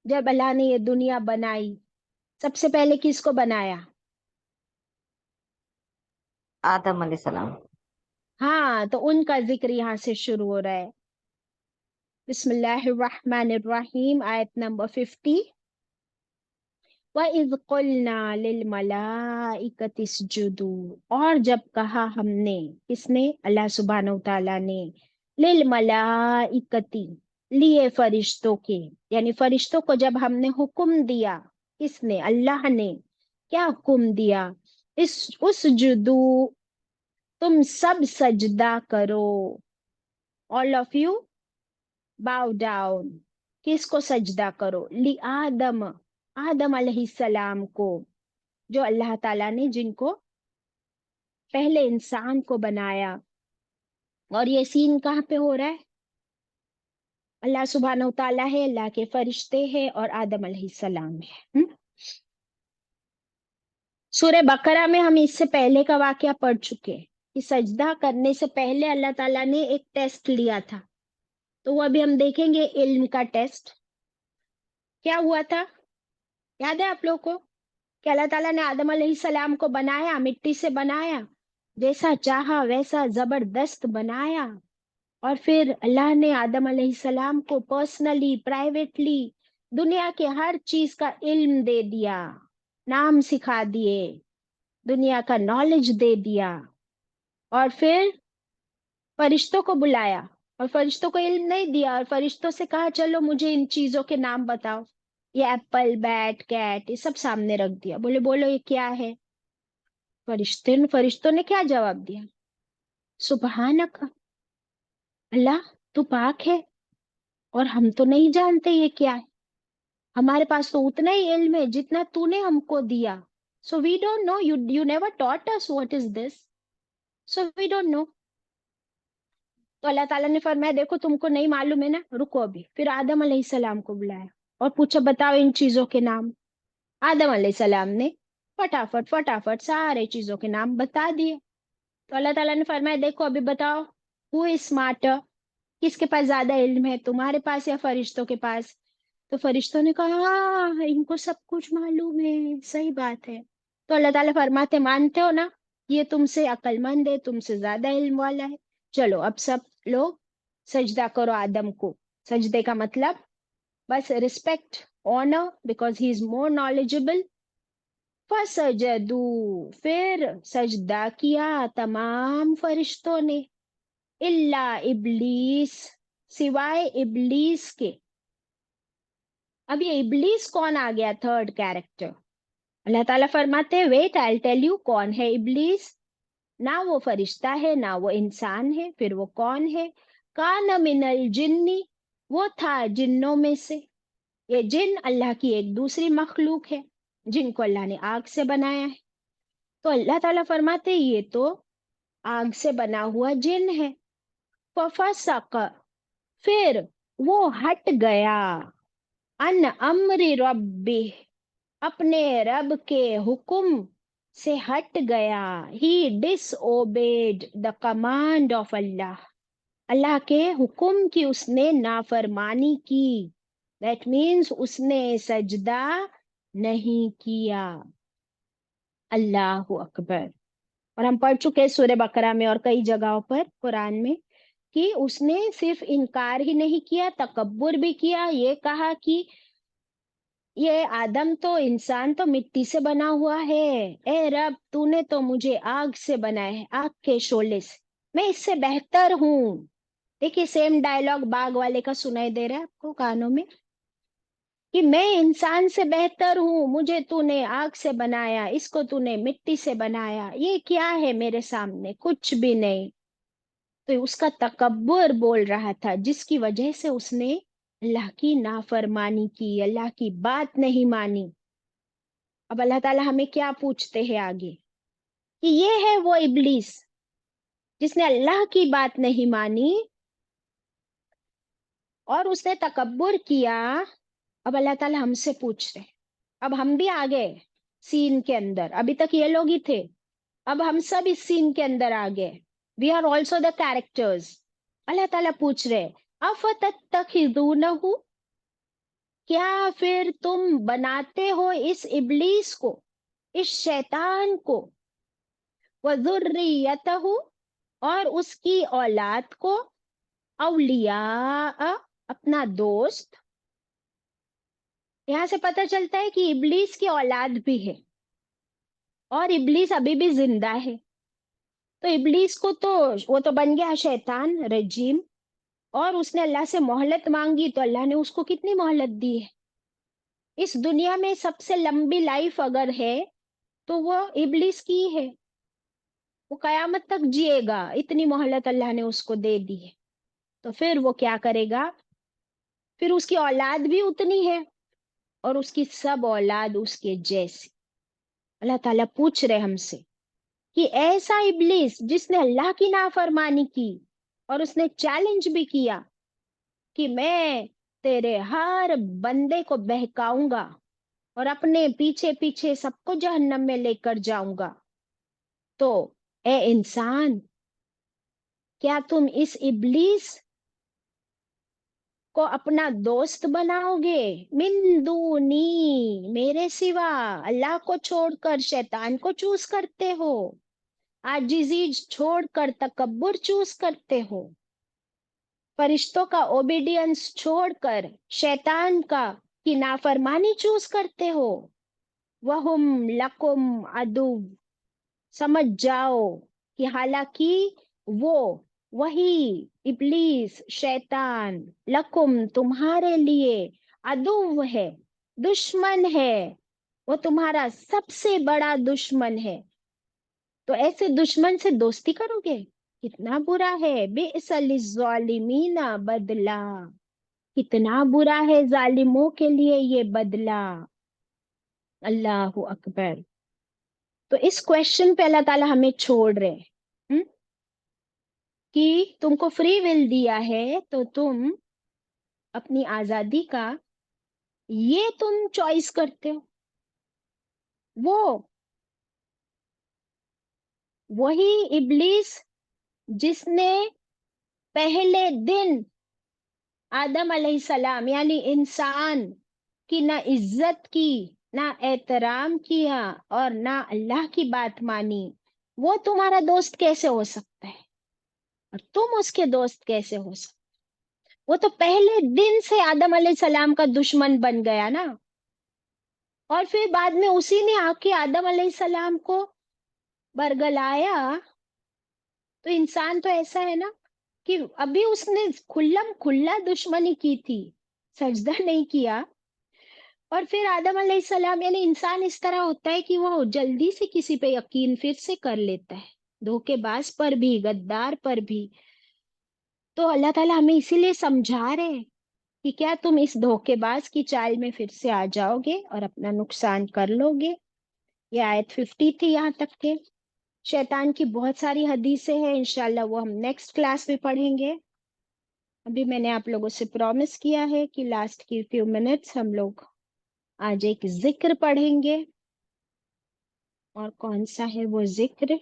جب اللہ نے یہ دنیا بنائی. سب سے پہلے کس کو بنایا؟ آدم علیہ السلام. ہاں، تو ان کا ذکر یہاں سے شروع ہو رہا ہے. بسم اللہ الرحمن الرحیم، آیت نمبر 50. وَإِذْ قُلْنَا لِلْمَلَائِكَةِ اسْجُدُوا، اور جب کہا ہم نے، کس نے؟ اللہ سبحانہ وتعالیٰ نے، لِلْمَلَائِكَةِ، لیے فرشتوں کے، یعنی فرشتوں کو جب ہم نے حکم دیا. کس نے؟ اللہ نے. کیا حکم دیا؟ اسجدوا، تم سب سجدہ کرو. all of you bow down. کس کو سجدہ کرو؟ آدم، آدم علیہ السلام کو، جو اللہ تعالیٰ نے جن کو پہلے انسان کو بنایا. اور یہ سین کہاں پہ ہو رہا ہے؟ اللہ سبحانہ وتعالیٰ ہے، اللہ کے فرشتے ہیں اور آدم علیہ السلام ہے. سورہ بقرہ میں ہم اس سے پہلے کا واقعہ پڑھ چکے کہ سجدہ کرنے سے پہلے اللہ تعالیٰ نے ایک ٹیسٹ لیا تھا. تو وہ ابھی ہم دیکھیں گے، علم کا ٹیسٹ. کیا ہوا تھا؟ یاد ہے آپ لوگ کو کہ اللہ تعالیٰ نے آدم علیہ السلام کو بنایا، مٹی سے بنایا، جیسا چاہا ویسا زبردست بنایا. اور پھر اللہ نے آدم علیہ السلام کو پرسنلی، پرائیویٹلی دنیا کے ہر چیز کا علم دے دیا، نام سکھا دیے، دنیا کا نالج دے دیا. اور پھر فرشتوں کو بلایا اور فرشتوں کو علم نہیں دیا، اور فرشتوں سے کہا چلو مجھے ان چیزوں کے نام بتاؤ. یہ ایپل، بیٹ، کیٹ، یہ سب سامنے رکھ دیا. بولے بولو یہ کیا ہے؟ فرشتوں نے کیا جواب دیا؟ سبحانک، اللہ تو پاک ہے اور ہم تو نہیں جانتے یہ کیا ہے. ہمارے پاس تو اتنا ہی علم ہے جتنا تو نے ہم کو دیا. So we don't know, you never taught us what is this, so we don't know. تو اللہ تعالیٰ نے فرمایا دیکھو تم کو نہیں معلوم ہے نا، رکو ابھی. پھر آدم علیہ السلام کو بلایا اور پوچھا بتاؤ ان چیزوں کے نام. آدم علیہ السلام نے فٹافٹ سارے چیزوں کے نام بتا دیے. تو اللہ تعالیٰ نے فرمایا دیکھو ابھی بتاؤ، ہو از اسمارٹر، کس کے پاس زیادہ علم ہے، تمہارے پاس یا فرشتوں کے پاس؟ تو فرشتوں نے کہا ہاں ان کو سب کچھ معلوم ہے، صحیح بات ہے. تو اللہ تعالیٰ فرماتے مانتے ہو نا، یہ تم سے عقل مند ہے، تم سے زیادہ علم والا ہے. چلو اب سب لوگ سجدہ کرو آدم کو. سجدے کا مطلب بس respect, honour, because he is more knowledgeable. فسجدوا، پھر سجدہ کیا تمام فرشتوں نے، الا ابلیس، سوائے ابلیس کے. اب یہ ابلیس کون آ گیا؟ Third character. اللہ تعالیٰ فرماتے ویٹ آئی ٹیل یو کون ہے ابلیس. نہ وہ فرشتہ ہے نہ وہ انسان ہے. پھر وہ کون ہے؟ کان من الجنی، وہ تھا جنوں میں سے. یہ جن اللہ کی ایک دوسری مخلوق ہے جن کو اللہ نے آگ سے بنایا ہے. تو اللہ تعالیٰ فرماتے یہ تو آگ سے بنا ہوا جن ہے. ففسق، پھر وہ ہٹ گیا، ان امر ربی، اپنے رب کے حکم سے ہٹ گیا. ہی ڈس اوبیڈ دا کمانڈ آف اللہ، اللہ کے حکم کی اس نے نافرمانی کی. دیٹ مینس اس نے سجدہ نہیں کیا. اللہ اکبر. اور ہم پڑھ چکے سورہ بقرہ میں اور کئی جگہوں پر قرآن میں کہ اس نے صرف انکار ہی نہیں کیا، تکبر بھی کیا. یہ کہا کہ یہ آدم تو، انسان تو مٹی سے بنا ہوا ہے، اے رب تو نے تو مجھے آگ سے بنایا ہے، آگ کے شعلے سے، میں اس سے بہتر ہوں. دیکھیے سیم ڈائلاگ باغ والے کا سنائی دے رہا ہے آپ کو کانوں میں کہ میں انسان سے بہتر ہوں، مجھے تو نے آگ سے بنایا، اس کو تو نے مٹی سے بنایا، یہ کیا ہے میرے سامنے؟ کچھ بھی نہیں. تو اس کا تکبر بول رہا تھا، جس کی وجہ سے اس نے اللہ کی نافرمانی کی، اللہ کی بات نہیں مانی۔ اب اللہ تعالیٰ ہمیں کیا پوچھتے ہیں آگے، کہ یہ ہے وہ ابلیس جس نے اللہ کی بات نہیں مانی اور اس نے تکبر کیا۔ اب اللہ تعالیٰ ہم سے پوچھ رہے، اب ہم بھی آ گئے سین کے اندر، ابھی تک یہ لوگ ہی تھے، اب ہم سب اس سین کے اندر آ گئے، we are also the characters. اللہ تعالیٰ پوچھ رہے افتتخذونہ، کیا پھر تم بناتے ہو اس ابلیس کو، اس شیطان کو، وذریتہ، اور اس کی اولاد کو، اولیاء، اپنا دوست۔ یہاں سے پتہ چلتا ہے کہ ابلیس کی اولاد بھی ہے اور ابلیس ابھی بھی زندہ ہے۔ تو ابلیس کو تو وہ تو بن گیا شیطان رجیم، اور اس نے اللہ سے مہلت مانگی تو اللہ نے اس کو کتنی مہلت دی ہے۔ اس دنیا میں سب سے لمبی لائف اگر ہے تو وہ ابلیس کی ہے، وہ قیامت تک جیے گا، اتنی مہلت اللہ نے اس کو دے دی ہے۔ تو پھر وہ کیا کرے گا، پھر اس کی اولاد بھی اتنی ہے اور اس کی سب اولاد اس کے جیسی۔ اللہ تعالیٰ پوچھ رہے ہم سے کہ ایسا ابلیس جس نے اللہ کی نافرمانی کی اور اس نے چیلنج بھی کیا کہ میں تیرے ہر بندے کو بہکاؤں گا اور اپنے پیچھے پیچھے سب کو جہنم میں لے کر جاؤں گا، تو اے انسان، کیا تم اس ابلیس کو اپنا دوست بناؤ گے؟ من دونی، میرے سوا، اللہ کو چھوڑ کر شیطان کو چوز کرتے ہو، عاجزی چھوڑ کر تکبر چوز کرتے ہو، فرشتوں کا اوبیڈینس چھوڑ کر شیطان کی نافرمانی چوز کرتے ہو۔ وَهُمْ لَكُمْ عَدُوٌّ، سمجھ جاؤ کہ حالانکہ وہی ابلیس شیطان، لکم، تمہارے لیے، عدو ہے، دشمن ہے، وہ تمہارا سب سے بڑا دشمن ہے۔ تو ایسے دشمن سے دوستی کرو گے؟ کتنا برا ہے، بئس للظالمین بدلہ، کتنا برا ہے ظالموں کے لیے یہ بدلہ۔ اللہ اکبر۔ تو اس کویشچن پہ اللہ تعالیٰ ہمیں چھوڑ رہے کہ تم کو فری ول دیا ہے تو تم اپنی آزادی کا یہ تم چوائس کرتے ہو۔ وہی ابلیس جس نے پہلے دن آدم علیہ السلام یعنی انسان کی نہ عزت کی، نہ احترام کیا اور نہ اللہ کی بات مانی، وہ تمہارا دوست کیسے ہو سکتا ہے اور تم اس کے دوست کیسے ہو سکتے؟ وہ تو پہلے دن سے آدم علیہ السلام کا دشمن بن گیا نا، اور پھر بعد میں اسی نے آ کے آدم علیہ السلام کو برگلایا۔ تو انسان تو ایسا ہے نا کہ ابھی اس نے کھلم کھلا دشمنی کی تھی، سجدہ نہیں کیا، اور پھر آدم علیہ السلام یعنی انسان اس طرح ہوتا ہے کہ وہ جلدی سے کسی پہ یقین پھر سے کر لیتا ہے، دھوکے باز پر بھی، غدار پر بھی۔ تو اللہ تعالیٰ ہمیں اسی لیے سمجھا رہے ہیں کہ کیا تم اس دھوکے باز کی چال میں پھر سے آ جاؤ گے اور اپنا نقصان کر لو گے؟ یہ آیت 50 تھی یہاں تک کے۔ شیطان کی بہت ساری حدیثیں ہیں، انشاءاللہ وہ ہم نیکسٹ کلاس میں پڑھیں گے۔ ابھی میں نے آپ لوگوں سے پرومس کیا ہے کہ لاسٹ کی فیو منٹس ہم لوگ آج ایک ذکر پڑھیں گے، اور کون سا ہے وہ ذکر؟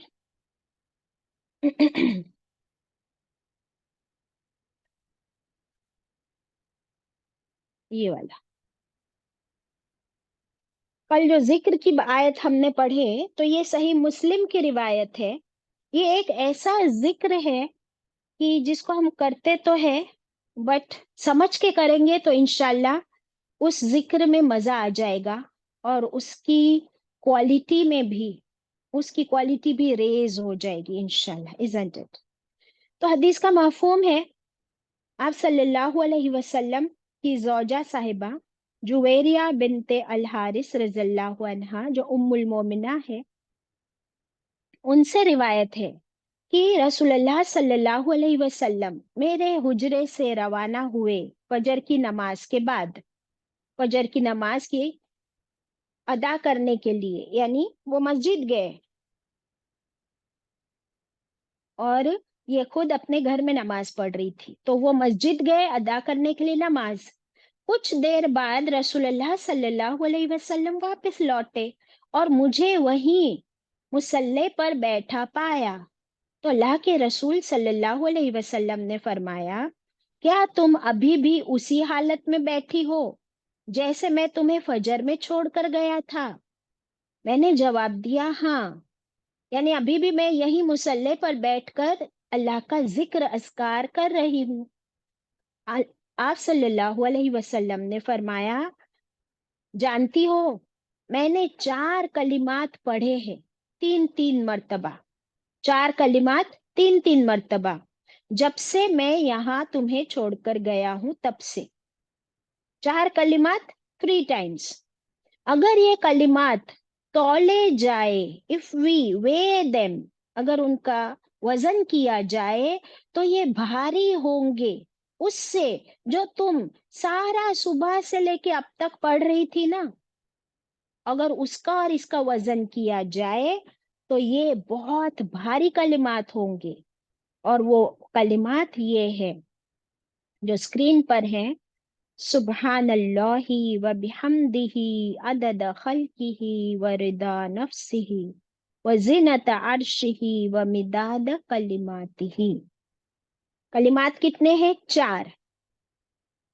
یہ والا۔ کل جو ذکر کی آیت ہم نے پڑھے تو یہ صحیح مسلم کی روایت ہے۔ یہ ایک ایسا ذکر ہے کہ جس کو ہم کرتے تو ہے بٹ سمجھ کے کریں گے تو انشاءاللہ اس ذکر میں مزہ آ جائے گا، اور اس کی کوالٹی میں بھی، اس کی کوالٹی بھی ریز ہو جائے گی انشاءاللہ، isn't it؟ تو حدیث کا مفہوم ہے، آپ صلی اللہ علیہ وسلم کی زوجہ صاحبہ جویریہ بنت الحارث رضی اللہ عنہا جو ام المومنہ ہے، ان سے روایت ہے کہ رسول اللہ صلی اللہ علیہ وسلم میرے حجرے سے روانہ ہوئے فجر کی نماز کے بعد، فجر کی نماز کی ادا کرنے کے لیے، یعنی وہ مسجد گئے اور یہ خود اپنے گھر میں نماز پڑھ رہی تھی، تو وہ مسجد گئے ادا کرنے کے لیے نماز۔ کچھ دیر بعد رسول اللہ صلی اللہ علیہ وسلم واپس لوٹے اور مجھے وہیں مصلی پر بیٹھا پایا، تو اللہ کے رسول صلی اللہ علیہ وسلم نے فرمایا، کیا تم ابھی بھی اسی حالت میں بیٹھی ہو جیسے میں تمہیں فجر میں چھوڑ کر گیا تھا؟ میں نے جواب دیا، ہاں، یعنی ابھی بھی میں یہی مصلی پر بیٹھ کر اللہ کا ذکر اذکار کر رہی ہوں۔ آپ صلی اللہ علیہ وسلم نے فرمایا، جانتی ہو میں نے 4 کلمات پڑھے ہیں 3 مرتبہ، 4 کلمات 3 مرتبہ، جب سے میں یہاں تمہیں چھوڑ کر گیا ہوں تب سے۔ 4 کلمات 3 times۔ اگر یہ کلمات تولے جائے، if we weigh them، اگر ان کا وزن کیا جائے تو یہ بھاری ہوں گے اس سے جو تم سارا صبح سے لے کے اب تک پڑھ رہی تھی نا۔ اگر اس کا اور اس کا وزن کیا جائے تو یہ بہت بھاری کلمات ہوں گے، اور وہ کلمات یہ ہے جو اسکرین پر ہیں، سبحان اللہ و بحمدہ عدد خلقہ و رضا نفسہ و زینت عرشہ و مداد کلماتہ۔ کلمات کتنے ہیں؟ 4،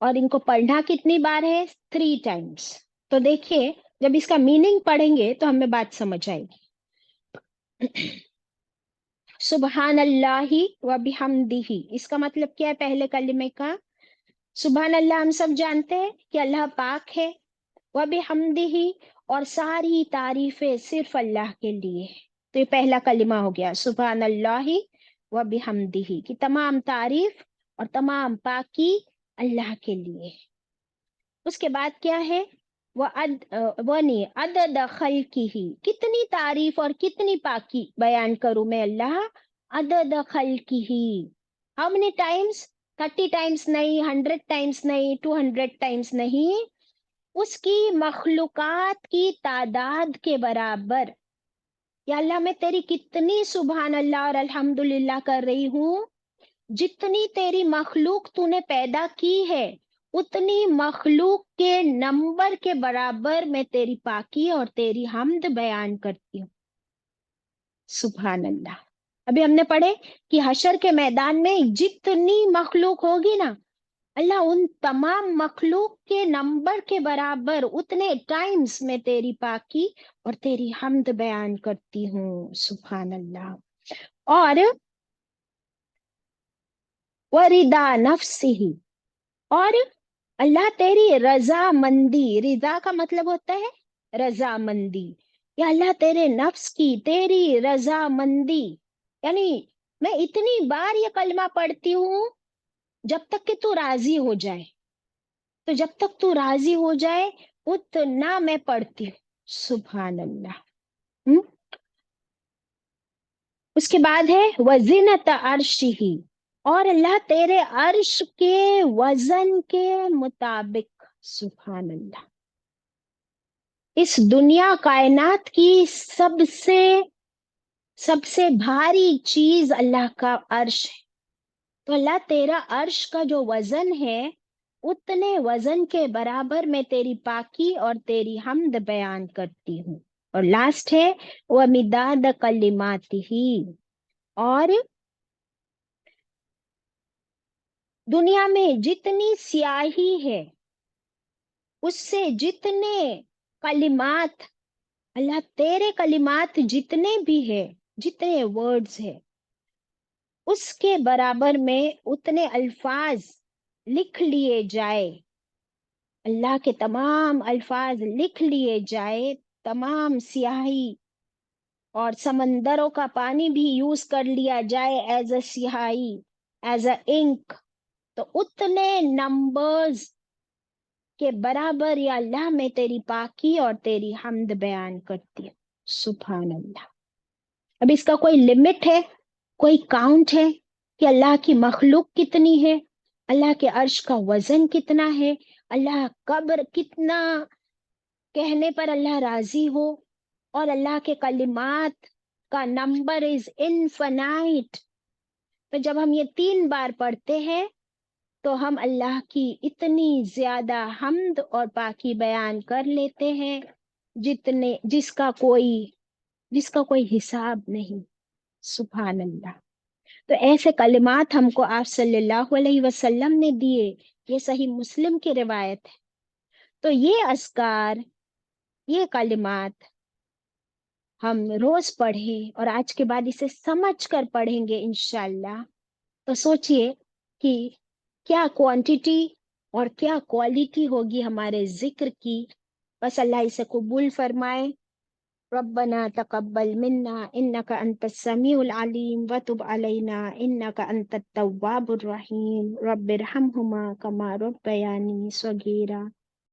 اور ان کو پڑھنا کتنی بار ہے؟ 3 times۔ تو دیکھیے جب اس کا میننگ پڑھیں گے تو ہمیں بات سمجھ آئے گی۔ سبحان اللہ و بحمدہ، اس کا مطلب کیا ہے؟ پہلے کلمے کا سبحان اللہ ہم سب جانتے ہیں کہ اللہ پاک ہے، وبحمدہ، اور ساری تعریفیں صرف اللہ کے لیے ہے۔ تو یہ پہلا کلمہ ہو گیا، سبحان اللہ وبحمدہ، کی تمام تعریف اور تمام پاکی اللہ کے لیے۔ اس کے بعد کیا ہے؟ عدد خلقہ، کتنی تعریف اور کتنی پاکی بیان کروں میں اللہ؟ عدد خلقہ، ہاؤ مینی ٹائمس؟ 30 times نہیں، 100 times نہیں، 200 times نہیں، اس کی مخلوقات کی تعداد کے برابر۔ یا اللہ میں تیری کتنی سبحان اللہ اور الحمدللہ کر رہی ہوں، جتنی تیری مخلوق تو نے پیدا کی ہے اتنی مخلوق کے نمبر کے برابر میں تیری پاکی اور تیری حمد بیان کرتی ہوں۔ سبحان اللہ۔ ابھی ہم نے پڑھے کہ حشر کے میدان میں جتنی مخلوق ہوگی نا، اللہ ان تمام مخلوق کے نمبر کے برابر اتنے ٹائمز میں تیری پاکی اور تیری حمد بیان کرتی ہوں۔ سبحان اللہ۔ اور وَرِضَا نَفْسِهِ، اور اللہ تیری رضا مندی، رضا کا مطلب ہوتا ہے رضا مندی، یا اللہ تیرے نفس کی تیری رضا مندی، یعنی میں اتنی بار یہ کلمہ پڑھتی ہوں جب تک کہ تو راضی ہو جائے، تو جب تک تو راضی ہو جائے اتنا میں پڑھتی ہوں۔ سبحان اللہ۔ اس کے بعد ہے وزنت عرشہ، اور اللہ تیرے عرش کے وزن کے مطابق۔ سبحان اللہ۔ اس دنیا کائنات کی سب سے بھاری چیز اللہ کا عرش ہے، تو اللہ تیرا عرش کا جو وزن ہے اتنے وزن کے برابر میں تیری پاکی اور تیری حمد بیان کرتی ہوں۔ اور لاسٹ ہے وَمِدَادَ کَلِمَاتِهِ، اور دنیا میں جتنی سیاہی ہے اس سے جتنے کلمات، اللہ تیرے کلمات جتنے بھی ہے، جتنے ورڈز ہے، اس کے برابر میں اتنے الفاظ لکھ لیے جائے، اللہ کے تمام الفاظ لکھ لیے جائے، تمام سیاہی اور سمندروں کا پانی بھی یوز کر لیا جائے ایز اے سیاہی، ایز اے انک، تو اتنے نمبرز کے برابر یا اللہ میں تیری پاکی اور تیری حمد بیان کرتی ہوں۔ سبحان اللہ۔ اب اس کا کوئی لمٹ ہے؟ کوئی کاؤنٹ ہے کہ اللہ کی مخلوق کتنی ہے، اللہ کے عرش کا وزن کتنا ہے، اللہ قبر کتنا کہنے پر اللہ راضی ہو، اور اللہ کے کلمات کا نمبر از انفینائٹ. تو جب ہم یہ 3 بار پڑھتے ہیں تو ہم اللہ کی اتنی زیادہ حمد اور پاکی بیان کر لیتے ہیں جس کا کوئی حساب نہیں. سبحان اللہ. تو ایسے کلمات ہم کو آپ صلی اللہ علیہ وسلم نے دیے، یہ صحیح مسلم کی روایت ہے. تو یہ اذکار، یہ کلمات ہم روز پڑھیں اور آج کے بعد اسے سمجھ کر پڑھیں گے انشاءاللہ. تو سوچئے کہ کیا کوانٹٹی اور کیا کوالٹی ہوگی ہمارے ذکر کی. بس اللہ اسے قبول فرمائے. ربنا تقبل منا انك انت السميع العليم وتب علينا انك انت التواب الرحيم. رب ارحمهما كما ربياني صغيرا.